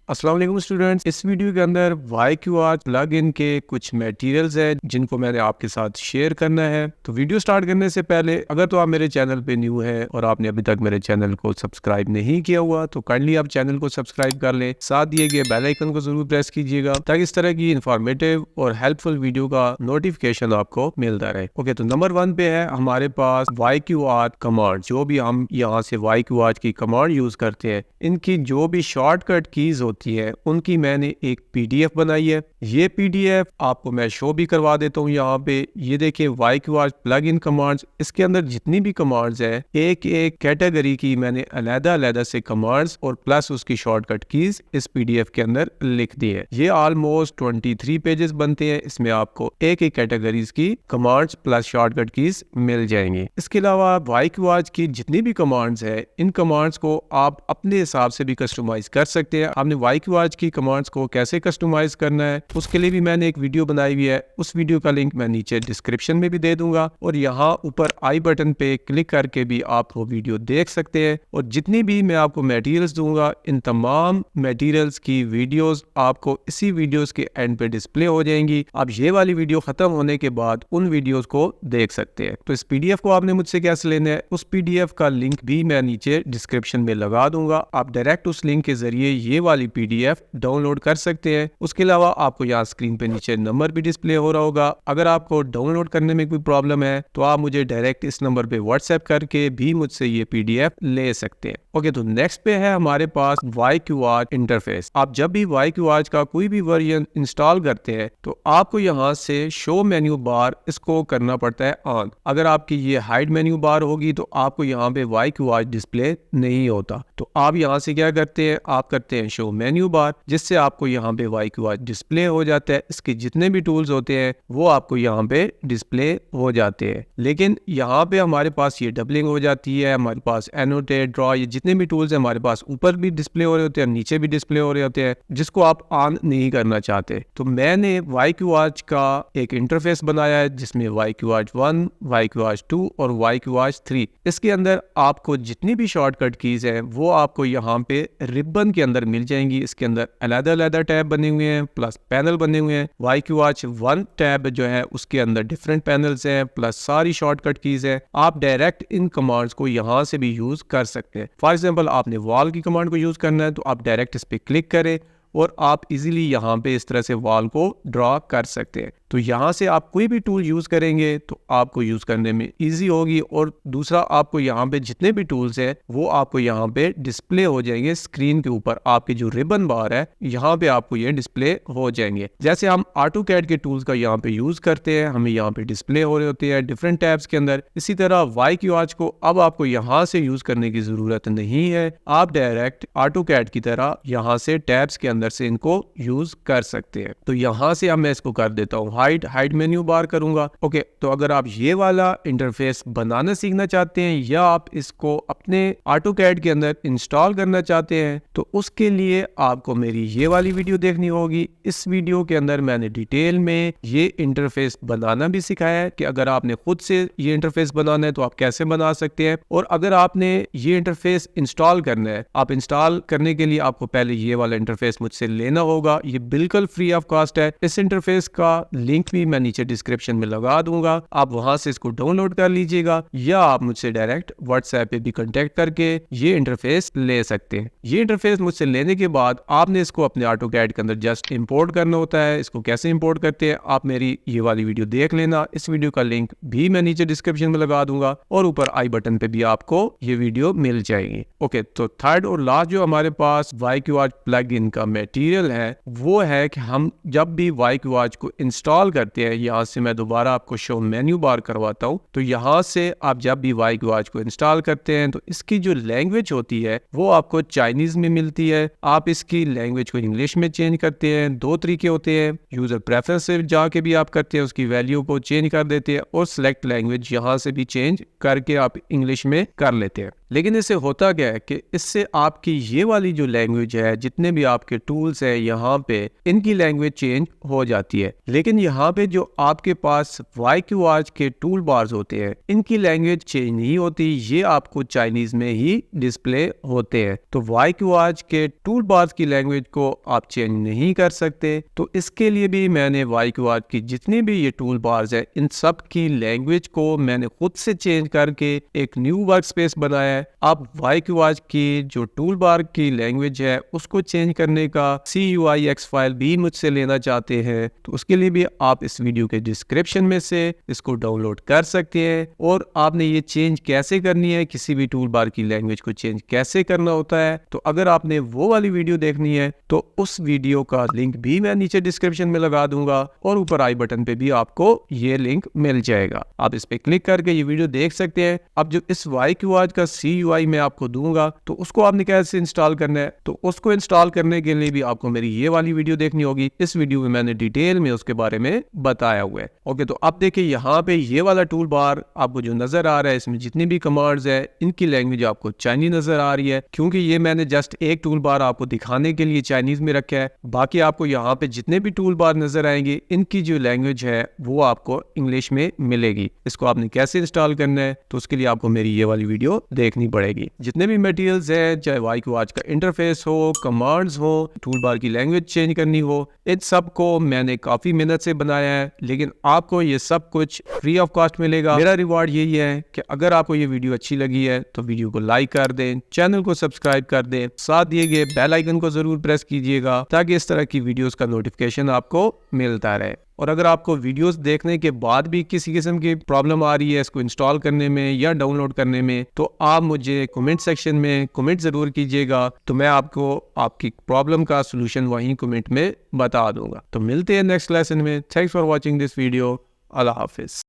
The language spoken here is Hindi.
अस्सलाम वालेकुम स्टूडेंट्स, इस वीडियो के अंदर YQR प्लगइन के कुछ मटेरियल्स हैं जिनको मैंने आपके साथ शेयर करना है। तो वीडियो स्टार्ट करने से पहले अगर तो आप मेरे चैनल पे न्यू हैं और आपने अभी तक मेरे चैनल को सब्सक्राइब नहीं किया हुआ तो काइंडली आप चैनल को सब्सक्राइब कर लें, साथ दिए गए बेल आइकन को जरूर प्रेस कीजिएगा ताकि इस तरह की इंफॉर्मेटिव और हेल्पफुल वीडियो का नोटिफिकेशन आपको मिलता रहे। ओके, तो नंबर 1 पे है हमारे पास YQR कमांड। जो भी हम यहाँ से YQR की कमांड यूज करते हैं, इनकी जो भी शॉर्टकट कीज होती है उनकी मैंने एक PDF बनाई है। ये PDF आपको मैं शो भी करवा देता हूँ। यहाँ पे ये देखिए YQR प्लगइन कमांड्स, इसके अंदर जितनी भी कमांड्स है एक एक कैटेगरी की मैंने अलग-अलग से कमांड्स और प्लस उसकी शॉर्टकट कीज इस PDF के अंदर लिख दी है। ये ऑलमोस्ट 23 पेजेस बनते हैं। इसमें आपको एक एक कैटेगरीज की कमांड्स प्लस शॉर्टकट कीज मिल जाएंगी। इसके अलावा YQR की जितनी भी कमांड्स है, इन कमांड्स को आप अपने हिसाब से भी कस्टमाइज कर सकते हैं। आपने YQR की कमांड्स को कैसे कस्टमाइज करना है उसके लिए भी मैंने एक वीडियो बनाई हुई है। उस वीडियो का लिंक मैं नीचे डिस्क्रिप्शन में भी दे दूंगा और यहाँ ऊपर आई बटन पे क्लिक करके भी आप वो वीडियो देख सकते हैं। और जितनी भी मैं आपको मटेरियल्स दूंगा, इन तमाम मटेरियल्स की वीडियोस आपको इसी वीडियोस के एंड पे डिस्प्ले हो जाएंगी। आप ये वाली वीडियो खत्म होने के बाद उन वीडियोस को देख सकते हैं। तो इस PDF को आपने मुझसे कैसे लेना है, उस PDF का लिंक भी मैं नीचे डिस्क्रिप्शन में लगा दूंगा। आप डायरेक्ट उस लिंक के जरिए ये वाली PDF डाउनलोड कर सकते हैं। उसके अलावा आपको यहाँ स्क्रीन पे नीचे नंबर भी डिस्प्ले हो रहा होगा। अगर आपको डाउनलोड करने में कोई प्रॉब्लम है तो आप मुझे डायरेक्ट इस नंबर पे WhatsApp करके भी मुझसे ये PDF ले सकते हैं। ओके, तो नेक्स्ट पे है हमारे पास YQR इंटरफेस। आप जब भी YQR का कोई भी वर्जन इंस्टॉल करते हैं तो आपको यहाँ से शो मेन्यू बार इसको करना पड़ता है ऑन। अगर आपकी ये हाइड मेन्यू बार होगी तो आपको यहाँ पे YQR डिस्प्ले नहीं होता। तो आप यहाँ से क्या करते हैं, आप करते हैं शो मेन्यू बार, जिससे आपको यहाँ पे YQR डिस्प्ले हो जाता है। इसके जितने भी टूल्स होते हैं वो आपको यहाँ पे डिस्प्ले हो जाते हैं। लेकिन यहाँ पे हमारे पास ये डबलिंग हो जाती है, हमारे पास एनोटेट, ड्रॉ, ये जितने भी टूल्स हैं हमारे पास ऊपर भी डिस्प्ले हो रहे होते हैं, नीचे भी डिस्प्ले हो रहे होते हैं, जिसको आप ऑन नहीं करना चाहते। तो मैंने YQR का एक इंटरफेस बनाया है जिसमें YQR 1, YQR 2 और YQR 3। इसके अंदर आपको जितनी भी शॉर्टकट कीज है वो आपको यहाँ पे रिबन के अंदर मिल जाएंगी। इसके अंदर अलग-अलग टैब बने हुए हैं प्लस पैनल बने हुए हैं। YQR 1 टैब जो है उसके अंदर डिफरेंट पैनल्स हैं प्लस सारी शॉर्टकट कीज है। आप डायरेक्ट इन कमांड्स को यहाँ से भी यूज कर सकते हैं। फॉर एग्जांपल आपने वॉल की कमांड को यूज करना है तो आप डायरेक्ट इस पे क्लिक करें और आप इजीली यहाँ पे इस तरह से वॉल को ड्रॉ कर सकते हैं। तो यहाँ से आप कोई भी टूल यूज करेंगे तो आपको यूज करने में इजी होगी। और दूसरा, आपको यहाँ पे जितने भी टूल्स हैं वो आपको यहाँ पे डिस्प्ले हो जाएंगे स्क्रीन के ऊपर। आपकी जो रिबन बार है यहाँ पे आपको ये डिस्प्ले हो जाएंगे। जैसे हम AutoCAD के टूल्स का यहाँ पे यूज करते हैं, हमें यहाँ पे डिस्प्ले हो रहे होते हैं डिफरेंट टैब्स के अंदर। इसी तरह YQR को अब आपको यहाँ से यूज करने की जरूरत नहीं है। आप डायरेक्ट AutoCAD की तरह यहाँ से टैब्स के अंदर से इनको यूज कर सकते हैं। तो यहाँ से अब मैं इसको कर देता हूँ हाइड मेन्यू बार करूंगा। ओके, तो अगर आप ये वाला इंटरफेस बनाना सीखना चाहते हैं या आप इसको अपने AutoCAD के अंदर इंस्टॉल करना चाहते हैं तो उसके लिए आपको मेरी ये वाली वीडियो देखनी होगी। इस वीडियो के अंदर मैंने डिटेल में ये इंटरफेस बनाना भी सिखाया है कि अगर आपने खुद से ये इंटरफेस बनाना है तो आप कैसे बना सकते हैं। और अगर आपने ये इंटरफेस इंस्टॉल करना है, आप इंस्टॉल करने के लिए आपको पहले ये वाला इंटरफेस मुझसे लेना होगा। ये बिल्कुल फ्री ऑफ कॉस्ट है। इस इंटरफेस का लिंक भी मैं नीचे डिस्क्रिप्शन में लगा दूंगा। आप वहां से इसको डाउनलोड कर लीजिएगा या आप मुझसे डायरेक्ट WhatsApp पे भी कांटेक्ट करके ये इंटरफेस ले सकते हैं। ये इंटरफेस मुझसे लेने के बाद आपने इसको अपने AutoCAD के अंदर जस्ट इंपोर्ट करना होता है। इसको कैसे इंपोर्ट करते हैं आप मेरी ये वाली वीडियो देख लेना। इस वीडियो का लिंक भी मैं नीचे डिस्क्रिप्शन में लगा दूंगा और ऊपर आई बटन पे भी आपको ये वीडियो मिल जाएगी। ओके, तो थर्ड और लास्ट जो हमारे पास YQR प्लगइन का मटेरियल है वो है कि हम जब भी YQR को इंस्टॉल करते हैं, यहाँ से मैं दोबारा आपको शो मेन्यू बार करवाता हूँ। तो यहाँ से आप जब भी YQR को इंस्टॉल करते हैं तो इसकी जो लैंग्वेज होती है वो आपको चाइनीज में मिलती है। आप इसकी लैंग्वेज को इंग्लिश में चेंज करते हैं। दो तरीके होते हैं, यूजर प्रेफरेंस से जाके भी आप करते हैं, उसकी वैल्यू को चेंज कर देते हैं और सिलेक्ट लैंग्वेज यहाँ से भी चेंज करके आप इंग्लिश में कर लेते हैं। लेकिन इससे होता क्या है कि इससे आपकी ये वाली जो लैंग्वेज है, जितने भी आपके टूल्स हैं यहाँ पे, इनकी लैंग्वेज चेंज हो जाती है। लेकिन यहाँ पे जो आपके पास YQR के टूल बार्स होते हैं, इनकी लैंग्वेज चेंज नहीं होती, ये आपको चाइनीज में ही डिस्प्ले होते हैं। तो YQR के टूल बार्स की लैंग्वेज को आप चेंज नहीं कर सकते। तो इसके लिए भी मैंने YQR की जितनी भी ये टूल बार्स है, इन सब की लैंग्वेज को मैंने खुद से चेंज करके एक न्यू वर्कस्पेस बनाया है। आप YQR की जो टूल बार की लैंग्वेज है उसको चेंज करने का CUIX फाइल भी मुझसे लेना चाहते हैं, तो उसके लिए भी आप इस वीडियो के डिस्क्रिप्शन में से इसको डाउनलोड कर सकते हैं। और आपने ये चेंज कैसे करनी है, किसी भी टूल बार की लैंग्वेज को चेंज कैसे करना होता है, तो अगर आपने वो वाली वीडियो देखनी है तो उस वीडियो का लिंक भी मैं नीचे डिस्क्रिप्शन में लगा दूंगा और ऊपर आई बटन पे भी आपको ये लिंक मिल जाएगा। आप इस पे क्लिक करके ये वीडियो देख सकते हैं। अब जो इस YQR का CUI मैं आपको दूंगा तो उसको आपने कैसे इंस्टॉल करना है, तो उसको इंस्टॉल करने के लिए भी आपको मेरी ये वाली वीडियो देखनी होगी। इस वीडियो में मैंने डिटेल में उसके बारे में बताया हुआ है। ओके, तो अब देखिए यहाँ पे ये वाला टूल बार आपको जो नजर आ रहा है, इसमें जितनी भी कमांड्स है इनकी लैंग्वेज आपको चाइनीज नजर आ रही है, क्योंकि ये मैंने जस्ट एक टूल बार आपको दिखाने के लिए चाइनीज में रखा है। बाकी आपको यहाँ पे जितने भी टूल बार नजर आएंगे इनकी जो लैंग्वेज है वो आपको इंग्लिश में मिलेगी। इसको आपने कैसे इंस्टॉल करना है, तो उसके लिए आपको मेरी ये वाली वीडियो देखनी पड़ेगी। जितने भी मटेरियल्स है, चाहे YQR का इंटरफेस हो, कमांड्स हो, टूल बार की लैंग्वेज चेंज करनी हो, इन सब को मैंने काफी मेहनत से बनाया है। लेकिन आपको ये सब कुछ फ्री ऑफ कॉस्ट मिलेगा। मेरा रिवॉर्ड यही है कि अगर आपको ये वीडियो अच्छी लगी है तो वीडियो को लाइक कर दें, चैनल को सब्सक्राइब कर दें, साथ दिए गए बेल आइकन को जरूर प्रेस कीजिएगा ताकि इस तरह की वीडियोस का नोटिफिकेशन आपको मिलता रहे। और अगर आपको वीडियोस देखने के बाद भी किसी किस्म की प्रॉब्लम आ रही है इसको इंस्टॉल करने में या डाउनलोड करने में, तो आप मुझे कमेंट सेक्शन में कमेंट जरूर कीजिएगा, तो मैं आपको आपकी प्रॉब्लम का सलूशन वहीं कमेंट में बता दूंगा। तो मिलते हैं नेक्स्ट लेसन में। Thanks for watching this video. Allah Hafiz.